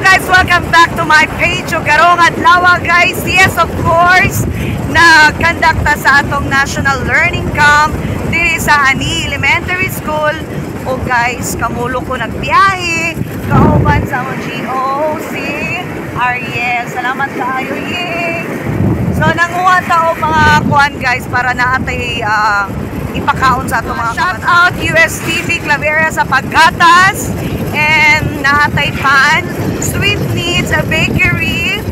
guys, welcome back to my page. Karong adlaw guys, yes of course, na kandakta sa atong National Learning Camp diri sa Ani Elementary School. O guys, kamulo ko nagbiyahe kauban sa among GO si Ariel. Salamat kaayo, yay! So nanguha ta og mga kuan guys para naatay ipakaon sa atong mga shout out USTV Claveria sa paggatas and naatay pan, Sweet Needs, a bakery,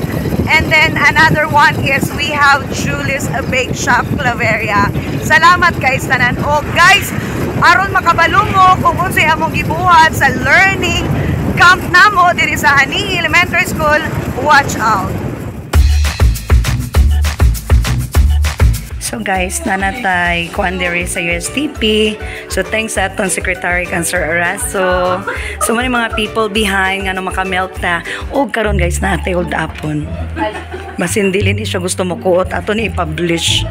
and then another one is we have Julie's a bake shop Claveria. Salamat guys tanan. O guys, aron makabalo mo kung unsay among gibuhat sa learning camp namo diri sa Ani Elementary School, watch out. So guys, nanatay kuan diri sa USTP. So thanks sa atong Secretary Cancer Arazo. So many mga people behind nga no makamelt ta. Og karon guys natay old apon. Basin dili ni siya gusto mo kuot ato ni i-publish.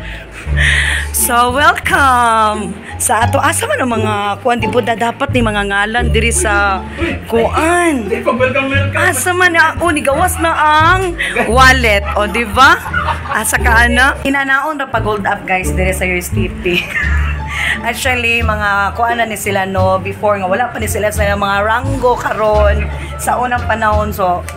So welcome sa ato asa man ang mga kuan di po dapat ni mga ngalan diri sa kuan. Asa man na ni gawas na ang wallet o di ba? Asa ka ana? Inanaon ra pa gold up guys diri sa USTP. Actually, mga kuan na ni sila no before nga wala pa ni sila sa mga ranggo karon sa unang panahon. So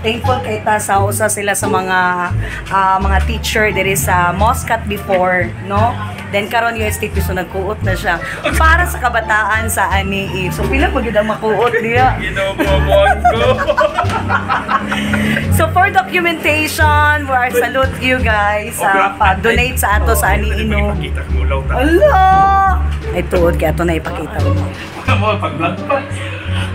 thankful kay ta sa usa sila sa mga teacher diri sa Muscat before, no? Then karon USTP so nagkuot na siya para sa kabataan sa Ani. So pila po gyud ang makuot diya. Ginobubuan ko. So for documentation, we salute you guys pa-donate sa ato sa Ani Ino. Allah! Ay tuod kay ato na ipakita mo. Pag-vlog pa.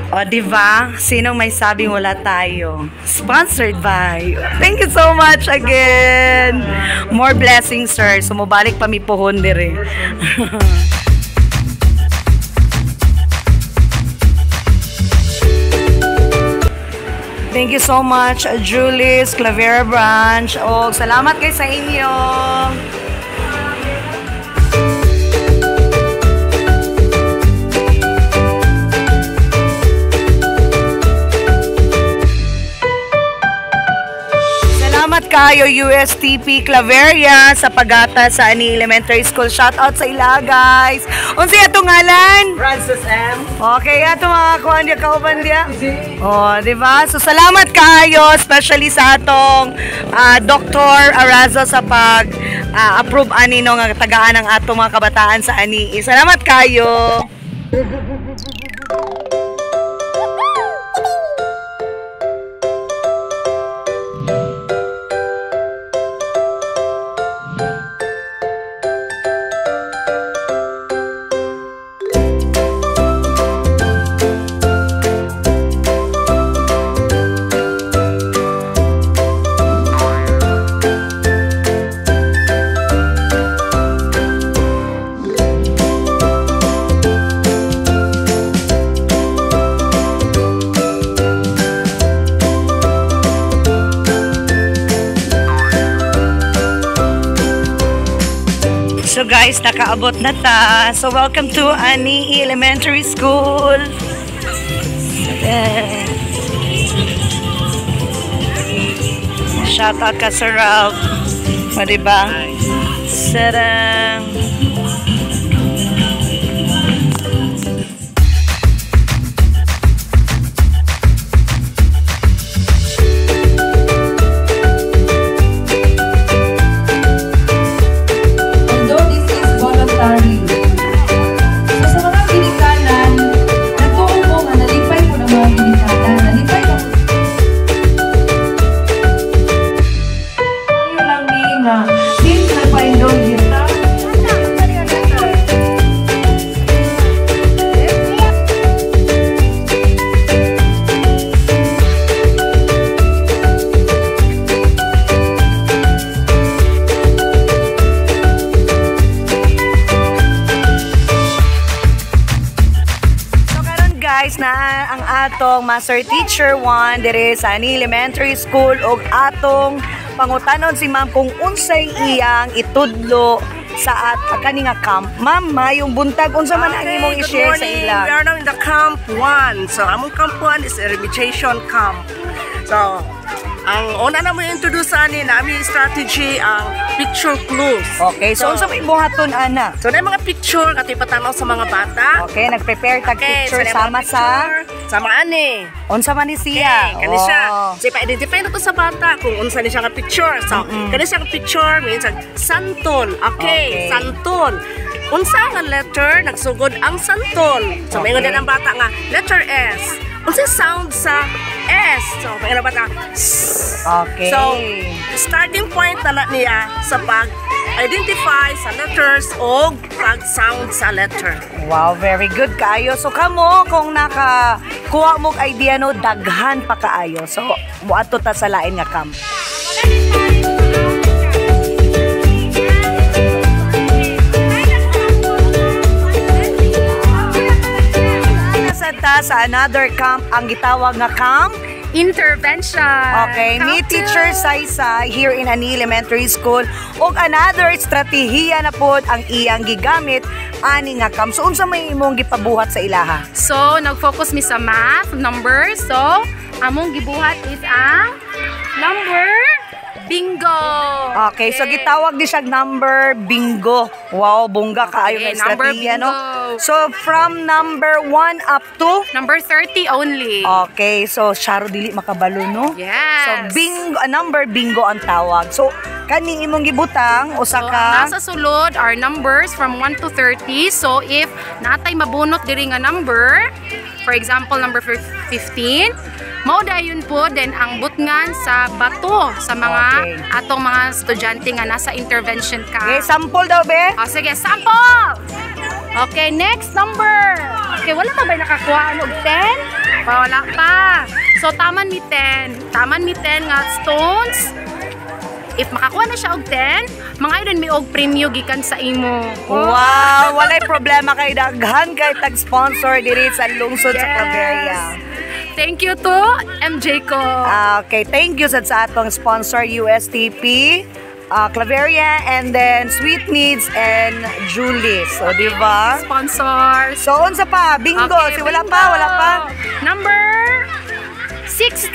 O, diba? Sinong may sabing wala tayo? Sponsored by. Thank you so much again. More blessings, sir. Sumubalik pa mi pohon dire. Thank you so much, Julie's Claveria Branch. O, salamat kayo sa inyo. Salamat kayo USTP Claveria sa pagata sa Ani Elementary School. Shout out sa ila guys. Unsay atong ngalan? Francis M. Okay, ato mga kuan dia kauban dia. Oh, di ba? So salamat kayo especially sa atong Dr. Arazo sa pag approve ani no nga tagaan ang atong mga kabataan sa Ani. Salamat kayo. So guys, nakaabot na ta. So welcome to Ani Elementary School. Shout out ka Sir Ralph. O diba? Sarang. guys na ang atong Master Teacher 1 dire sa Ani Elementary School og atong pangutanon si ma'am kung unsay iyang itudlo sa kani nga camp. Ma'am, mayong buntag unsa man ang imong i-share sa ila? We are now in the camp 1. So among camp 1 is a remediation camp. So, ang una na mo introduce sa anin na aming strategy ang picture clues. Okay, so unsa may buhaton ana? So, na mga picture at ipatanaw sa mga bata. Okay, nag-prepare tag picture so, sama sa sama ani. unsa man ni siya. Okay, kani siya. So, pa-identify na to sa bata kung unsa ni siya nga picture. So, kani siya nga picture means santol. Okay, santol. Unsa nga letter nagsugod ang santol. So, may din ang bata nga letter S. Unsa sound sa S? So, may bata Okay. So, starting point na niya sa pag-identify sa letters o pag-sound sa letter. Wow, very good kaayo. So kamo kung nakakuha mo og idea no, daghan pa kaayo. So muadto ta sa lain nga camp. Sa another camp ang gitawag nga camp intervention. Okay, ni Teacher Saysay here in Ani Elementary School ug another estratehiya na pod ang iyang gigamit ani nga camp. So unsa may imong gipabuhat sa ilaha? So, nag-focus mi sa math, numbers. So, among gibuhat is ang number bingo. Okay, so gitawag di siya number bingo. Wow, bongga kaayo nga number estratehiya no. bingo. So from number 1 up to Number 30 only. okay, so syaro dili makabalo no. Yes. So bingo, number bingo ang tawag. So kani imong gibutang usa So, ka nasa sulod are numbers from 1 to 30. So, if natay mabunot diri nga number, for example, number 15, mao dayon po din ang butngan sa bato sa mga Okay. atong mga estudyante nga nasa intervention Okay, camp. sample daw be. Oh, sige, sample! Okay, next number. Okay, wala pa ba nakakuha og 10? Wala pa. So, taman mi 10. Taman mi 10 nga stones. If makakuha na siya og 10, mga idon mi og premyo gikan sa imo. Wow, walay problema kay daghan kay tag-sponsor diri sa lungsod sa Claveria. Thank you to MJ ko. Okay, thank you sa atong sponsor USTP, Claveria, and then Sweet Needs and Julie. So, di ba? Sponsors. So, unsa pa? Bingo. Okay, Si wala bingo. pa, wala pa. Number 16.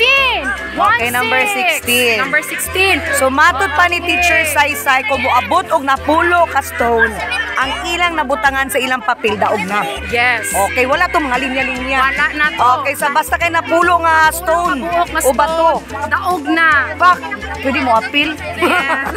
Okay, number 16. Number 16. So, matod pa ni Okay. Teacher Saysay kung muabot og napulo ka stone, ang ilang nabutangan sa ilang papel daog na. Yes. Okay, wala to mga linya-linya. Wala na to. Okay, sa basta kay napulo nga stone Buhok na o bato. stone. Daog na. Pak, pwede mo appeal? Yeah.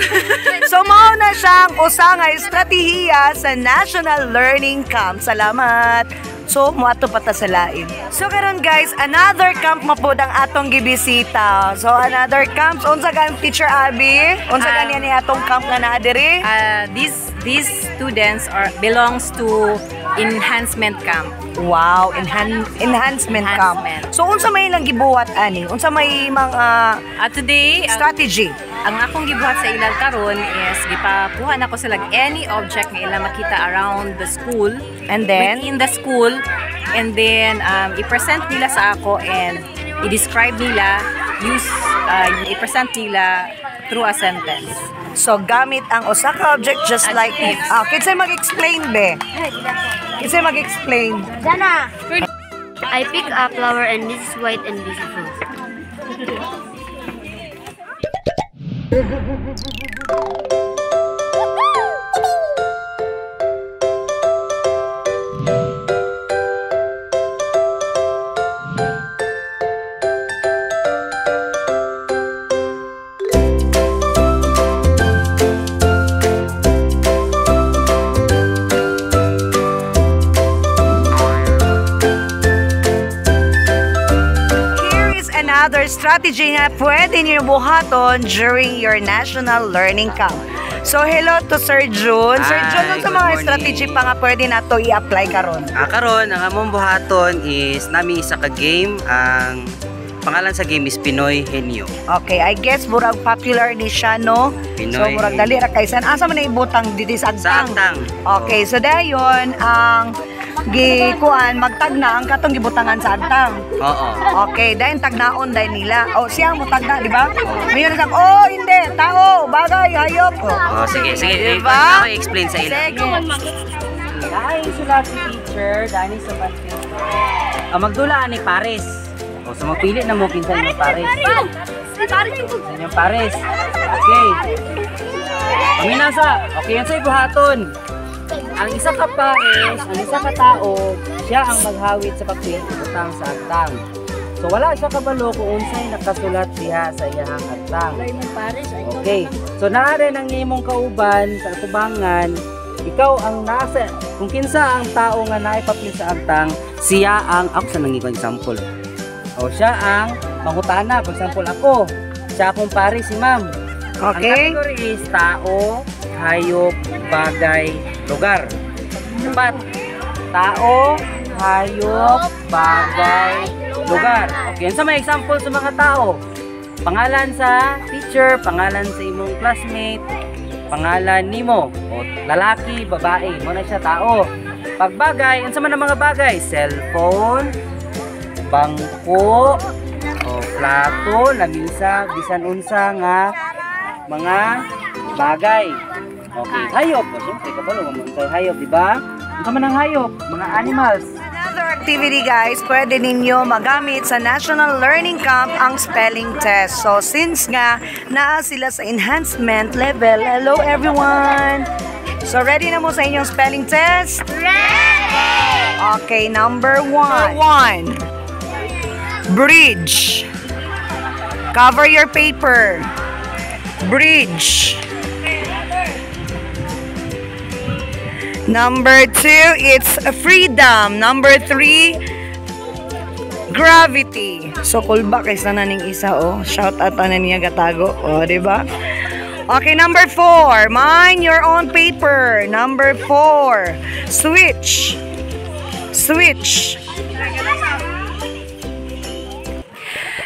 So, mao na siyang usa nga estratehiya sa National Learning Camp. Salamat! So, muato pa ta sa lain. So, karon guys, another camp mapod ang atong gibisita. So, another camp. So, unsa gan Teacher Abby? Unsa gan ni atong camp nga naa diri? These students belongs to enhancement camp. Wow, enhancement camp. So, unsa may ilang gibuhat ani? Unsa may mga Today, strategy? ang akong gibuhat sa ilang karon is gipakuha na ko sila any object nga ilang makita around the school And then? within the school, and then i-present nila sa ako and i-describe nila, i-present nila through a sentence. So, gamit ang usa ka object just like it. Kinsay mag-explain, be? Kinsay mag-explain? I pick a flower and this is white and beautiful. Another strategy nga pwede niyo buhaton during your National Learning Camp. So, hello to Sir June. Sir Hi, June, sa good mga morning. strategy pa nga pwede nato i-apply karon? Karon ang among buhaton is nami isa ka game. Ang pangalan sa game is Pinoy Henyo. Okay, I guess murag popular ni siya, no? Pinoy. So, murag dali ra kay san. Asa man na ibutang didi sa Sa agtang? agtang. Okay, so dayon ang gikuan magtag na ang katong gibutangan sa agtang. Oo. Okay, dahil tagnaon dahil nila. O, siyang mutagna, di ba? Mayon na oh, hindi, tao, bagay, hayop. Oh, sige. Diba? Ako i-explain sa ila. Dahil sila si teacher, dahil sa basketball. Magdulaan ni Paris. O, so mapili na mo kinsa inyong pares. Sa inyong pares. Okay. Paminasa. Okay, yan sa ibuhaton. Ang isa ka pares, ang isa ka tao, siya ang maghawid sa papel utang sa agtang. So wala siya kabalo kung unsay nakasulat diha sa iyahang agtang. Okay. So naare nang imong kauban sa atubangan, ikaw ang nasa kung kinsa ang tao nga naay papel sa agtang, siya ang ako sa nangikon example. O siya ang mangutana, for example ako, siya akong pare si ma'am. Okay. Ang category is tao, hayop, bagay, lugar. Dapat tao, hayop, bagay, lugar. Okay, sa may example sa mga tao. Pangalan sa teacher, pangalan sa imong classmate, pangalan nimo, o lalaki, babae, mo na siya tao. Pag bagay, unsa man ang mga bagay? Cellphone, bangko, o plato, lamisa, bisan unsa nga mga bagay. Okay, hayop. O, siyempre, kabalo, mamuntay hayop, di ba? Unsa man ang hayop? Mga animals. Another activity guys, pwede ninyo magamit sa National Learning Camp ang spelling test. So since nga naa sila sa enhancement level, hello everyone! So ready na mo sa inyong spelling test? Ready! Okay, number 1. Bridge. Cover your paper. Bridge. Number 2, it's freedom. Number 3, gravity. So, kulba kay sana ning isa, oh. Shout out na niya gatago, oh, di ba? Okay, number 4, mind your own paper. Number 4, switch. Switch.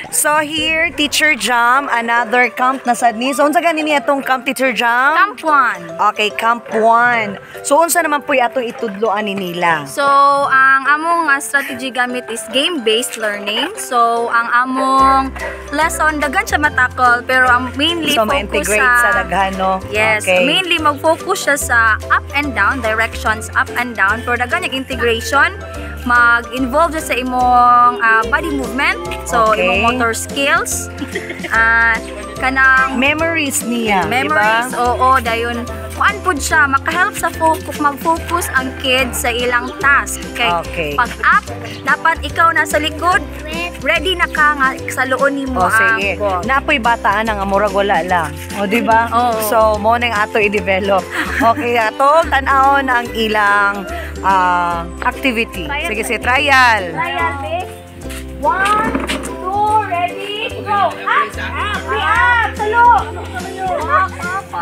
So here, Teacher Jam, another camp na sad ni. So unsa ganin niya tong camp, Teacher Jam? Camp 1. Okay, Camp 1. So unsa naman po atong itudloan ni nila? So, ang among strategy gamit is game-based learning. So, ang among lesson, daghan siya matakol, pero ang mainly So focus ma-integrate sa daghan, no? Yes, Okay. mainly mag-focus siya sa up and down, directions up and down. Pero daghan yung integration, mag-involve siya sa imong body movement, so Okay. imong motor skills, kanang Memories niya, memories, di ba? oo, dayon kuan pud siya makahelp sa mag-focus ang kids sa ilang task. Okay. Pag up, dapat ikaw nasa likod, ready na ka nga sa luon nimo O sige. ball. Napoy bataan ang amurag wala lang. O di ba? Oo. So mo nang ato i-develop. Okay, ato tan-awon ang ilang activity. Sige, sige, trial. Trial, babe. 1, 2, ready, go! Up! Up! Talo!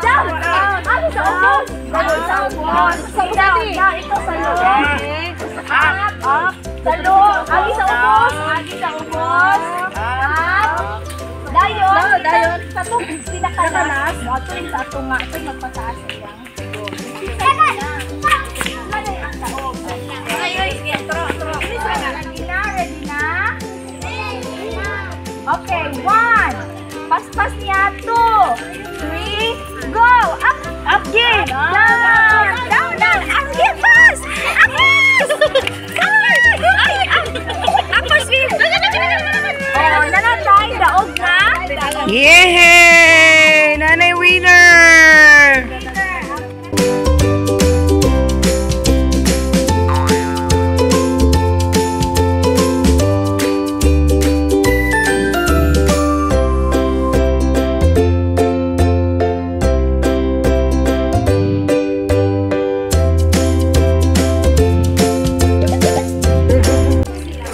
Down! Ano sa ubos? Ano sa ubos? Down! Ito sa loob. Up! Up! Talo! Agi sa ubos! Agi sa ubos! Up! Dayon! Dayon! Sa itong pinakatalas. Ito yung sa itong nga. Ito yung magpataas. Seven! Lagay ang taog. Ready na? Ready na? Okay, 1. Paspas niya. 2, 3, go! Up! Up, Jim! Down! Down, down! Up, Jim! Pass! Up, pass! Up, pass, Jim! Oh, nanatay. Daog na. Yay! Nanay winner!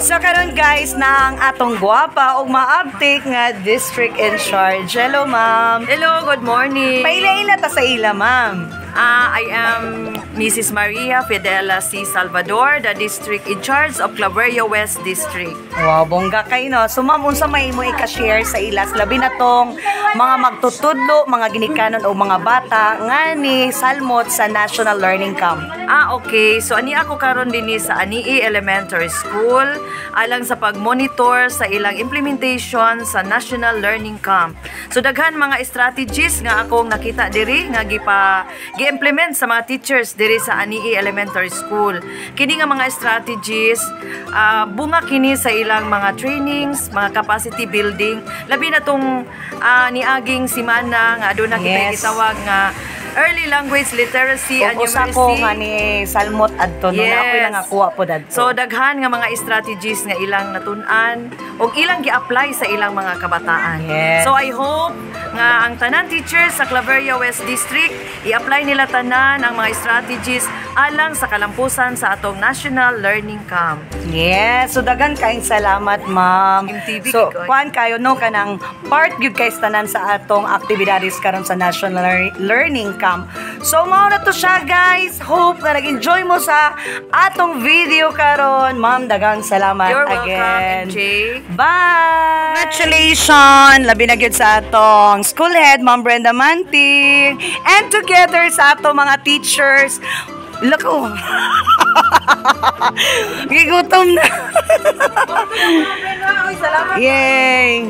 So karon guys na ang atong guwapa ug maabtik nga district in charge. Hello ma'am. Hello, good morning. Paila-ila ta sa ila ma'am. I am Mrs. Maria Fidela C. Salvador, the district in charge of Claveria West District. Wow, bongga kay no. So ma'am, unsa may mo i-share sa ilas labi na tong mga magtutudlo, mga ginikanon o mga bata nga ni salmot sa National Learning Camp. Okay. So, ani ako karon dinhi sa Anii Elementary School alang sa pag-monitor sa ilang implementation sa National Learning Camp. So, daghan mga strategies nga akong nakita diri nga gi-implement sa mga teachers diri sa Anii Elementary School. Kini nga mga strategies bunga kini sa ilang mga trainings, mga capacity building, labi na tong niaging simana nga aduna kita gitawag nga early language literacy and Usa numeracy. ko nga ni Salmot adto no na ako lang nakuha po dadto. So daghan nga mga strategies nga ilang natun-an ug ilang gi-apply sa ilang mga kabataan. Yes. So I hope nga ang tanan teachers sa Claveria West District i-apply nila tanan ang mga strategies alang sa kalampusan sa atong National Learning Camp. Yes, so dagan kaayong salamat, ma'am. MTV So, kikoy. kuan kayo no kanang part gyud kay tanan sa atong aktibidades karon sa National Learning Camp. So, mao na to siya, guys. Hope na nag-enjoy mo sa atong video karon. Ma'am, dagang salamat You're welcome, again. MJ. Bye! Congratulations! Labi na gyud sa atong school head, Ma'am Brenda Manting. And together sa atong mga teachers. Lako! Gigutom na! Yay!